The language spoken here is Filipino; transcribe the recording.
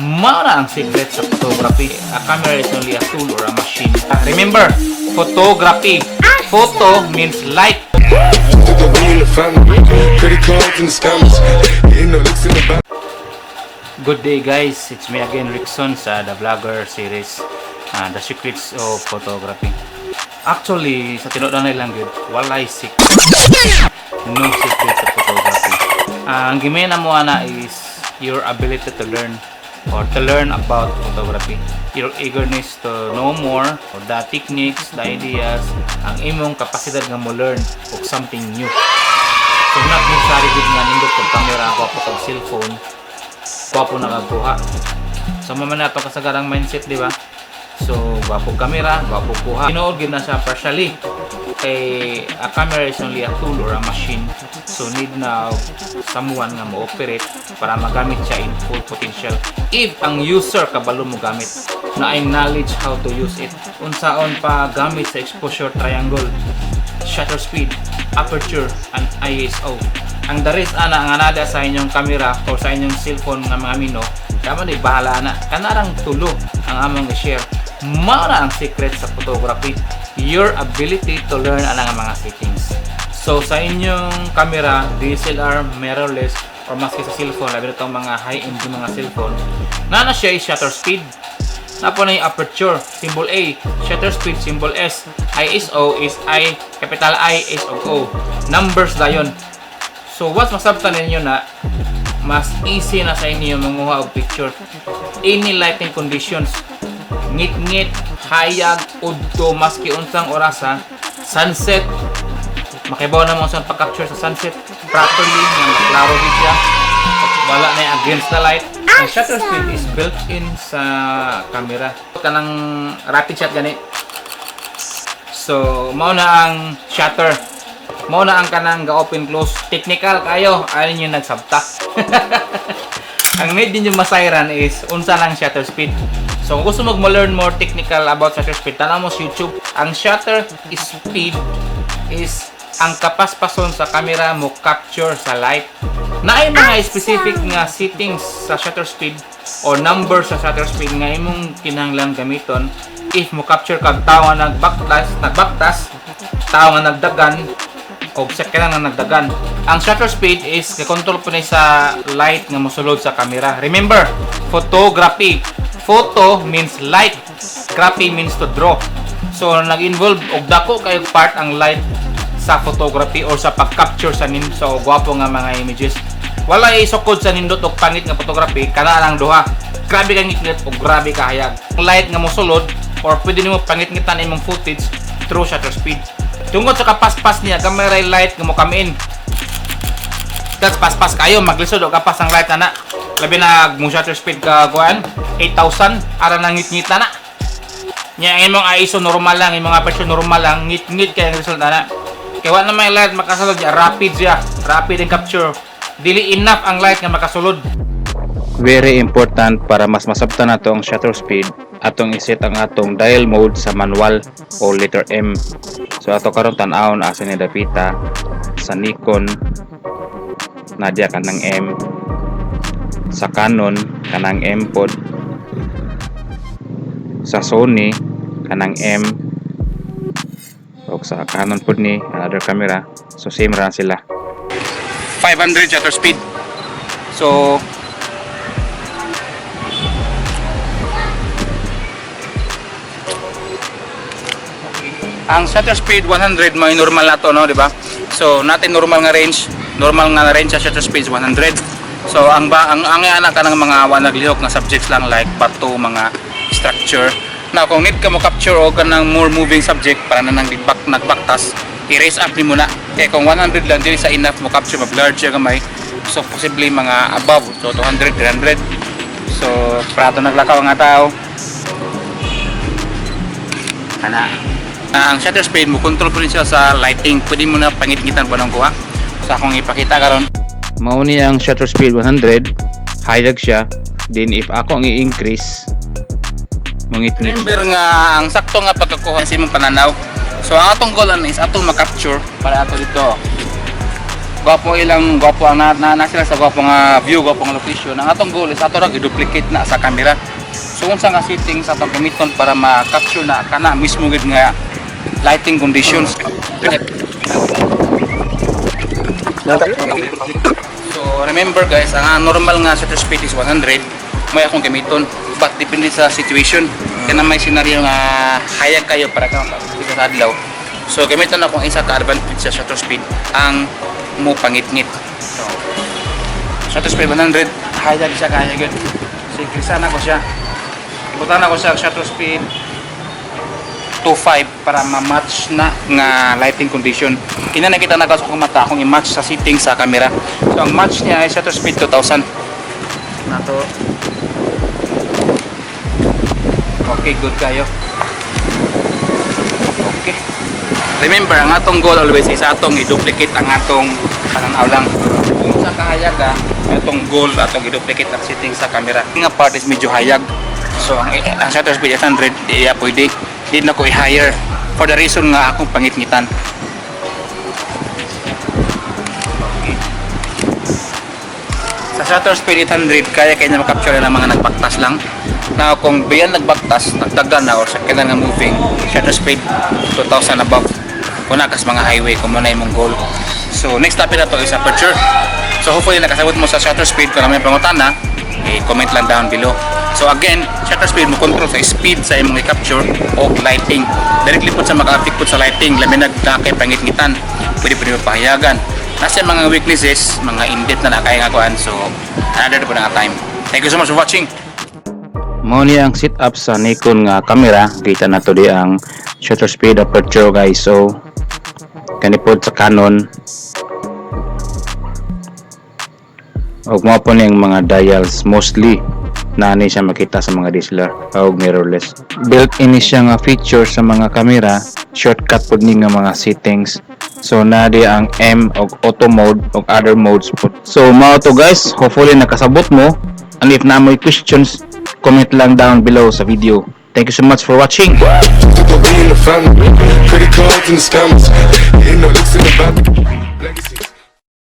Mao na ang secret sa photography. A camera is only a tool or a machine. Remember, photography. Photo means light. Good day guys, it's me again Rickson sa The Vlogger series, The Secrets of Photography. Actually, sa tinuod na lang gud, walay secret. No secret sa photography. Ang gimena mo ana is your ability to learn or to learn about photography. Your eagerness to know more or the techniques, the ideas, ang imong kapasidad nga mo learn of something new. So not necessary gud nga nindot pag camera ko pag cellphone, wapo nakakuha. So mama na to kasagarang mindset, di ba? So wapo camera, wapo kuha. Tinuod gid na siya partially. Kay a camera is only a tool or a machine. So need na someone nga mo-operate para magamit siya in full potential. If ang user kabalo mo gamit, na ay knowledge how to use it. Unsaon pa gamit sa exposure triangle, shutter speed, aperture, and ISO. Ang daris ana ang anada sa inyong camera o sa inyong cellphone nga mga mino, kamo di bahala na. Kanarang tulo ang among i-share. Mao na ang secret sa photography. Your ability to learn ang mga settings. So sa inyong camera, DSLR, mirrorless, or maski sa cellphone, labi na itong mga high-end mga cellphone, na siya is shutter speed. Napo na yung aperture, symbol A, shutter speed, symbol S, ISO is I, capital I, S of O. Numbers na yun. So once masabtan ninyo na, mas easy na sa inyo manguha og picture. Any lighting conditions, ngit-ngit, hayag, udto, maski unsang orasa, sunset, makibaw na mo sa pag-capture sa sunset properly, nga klaro din siya, wala na yung against the light. Ang shutter speed is built in sa camera. Kanang rapid shot gani. So, mao na ang shutter. Mao na ang kanang ga-open close. Technical kayo, alin yung nagsabta. Ang need din yung masayran is unsa lang shutter speed. So kung gusto mo learn more technical about shutter speed, tanaw mo sa YouTube. Ang shutter speed is ang kapaspason sa camera mo capture sa light. Naay mga specific nga settings sa shutter speed o number sa shutter speed nga imong kinahanglan gamiton if mo capture kag tawo nga nagbaktas, tawo nga nagdagan o sakyanan nga nagdagan. Ang shutter speed is control po ni sa light nga mosulod sa camera. Remember, photography. Photo means light, graphy means to draw. So nag-involve og dako kay part ang light sa photography or sa pag-capture sa so gwapo nga mga images. Wala isukod sa nindot og pangit nga photography, kana lang duha. Grabe ka ngitngit o grabe ka hayag. Light nga mosulod or pwede nimo pangit-ngitan imong footage through shutter speed. Tungod sa kapaspas niya, camera light nga mo come in. That's paspas kayo, maglisod o kapas ang light na. Labi na mo shutter speed ka kuan 8,000 ara nang ngit-ngit na. Nya ang imong ISO normal lang, imong aperture normal lang, ngit-ngit kay ang result na. Kaya wala na may light makasulod niya, rapid siya, rapid in capture. Dili enough ang light nga makasulod. Very important para mas masabtan nato ang shutter speed, atong iset ang atong dial mode sa manual o letter M. So ato karon tan-awon asa ni dapita sa Nikon nadya kanang M, sa Canon kanang M pod, sa Sony kanang M, o sa Canon pod ni other camera. So same ra sila. 500 shutter speed. So ang shutter speed 100 may normal na to, no, di ba? So natin normal nga range sa shutter speed is 100. So ang ana ka ng mga naglihok na subjects lang like bato, mga structure. Na kung need ka mo capture o kanang more moving subject para na nang nagbaktas, i-raise up ni mo na. Kaya kung 100 lang dili sa enough mo capture, mag-large siya gamay. So possibly mga above, so 200, 300. So prato naglakaw nga tao. Ang shutter speed mo control po rin siya sa lighting. Pwede mo na pangit-ngitan po ng kuha. So akong ipakita karon. Mao ni ang shutter speed 100, hayag siya. Then if ako ang i-increase, mangit-ngit. Remember nga ang sakto nga pagkakuha sa imong pananaw. So ang atong goal is atong ma-capture para ato dito. gwapo ilang gwapo ang na sila sa gwapo nga view, gwapo nga location. Ang atong goal is ato ra i-duplicate na sa camera. So unsa nga settings atong gamiton para ma-capture na kana mismo gid nga lighting conditions. So remember guys, ang normal nga shutter speed is 100. May akong gamiton, but depende sa situation. Kaya may senaryo nga hayag kayo para ka sa adlaw. So gamiton akong isa ka advantage sa shutter speed ang mo pangitngit. So shutter speed 100, hayag siya kaya gud. So ikrisan ako siya. Ibutan ako sa shutter speed 2.5 para ma-match na nga lighting condition. Kina nakita na ko mata akong i-match sa settings sa camera. So ang match niya ay shutter speed 2000. Nato. Okay, good kayo. Okay. Remember, ang atong goal always is atong i-duplicate ang atong pananaw lang. Kung sa kahayaga, atong goal atong i-duplicate ang settings sa camera. Nga part is medyo hayag. So ang shutter speed 800, di pwede. Di na ko i-hire for the reason nga akong pangitngitan. Okay. Sa shutter speed 800, kaya na makapture ng mga nagbaktas lang. Now kung biyan nagbaktas, nagdagdan na or sa kailangan moving, shutter speed 2000 above. Kuna kas mga highway kung muna imong goal. So next topic na to is aperture. So hopefully nakasabot mo sa shutter speed. Kung may pangutana, comment lang down below. So again, shutter speed mo control sa speed sa imong i-capture o lighting. Directly po sa maka-affect po sa lighting, labi nagdakay pangitngitan, pwede pahayagan. Nasa mga weaknesses, mga in-depth na nakaya nga kuhan. So another po na time. Thank you so much for watching. Mao ni ang setup sa Nikon nga camera. Kita na to di ang shutter speed, aperture guys. So kanipod sa Canon. Og mo po niyang mga dials mostly nani siya makita sa mga DSLR o mirrorless. Built-in siya nga feature sa mga camera, shortcut pod ni nga mga settings. So nadi ang M og auto mode og other modes po. So mao to guys, hopefully nakasabot mo. And if na may questions, comment lang down below sa video. Thank you so much for watching. Credit cards and the scammers, hitting the licks in the back.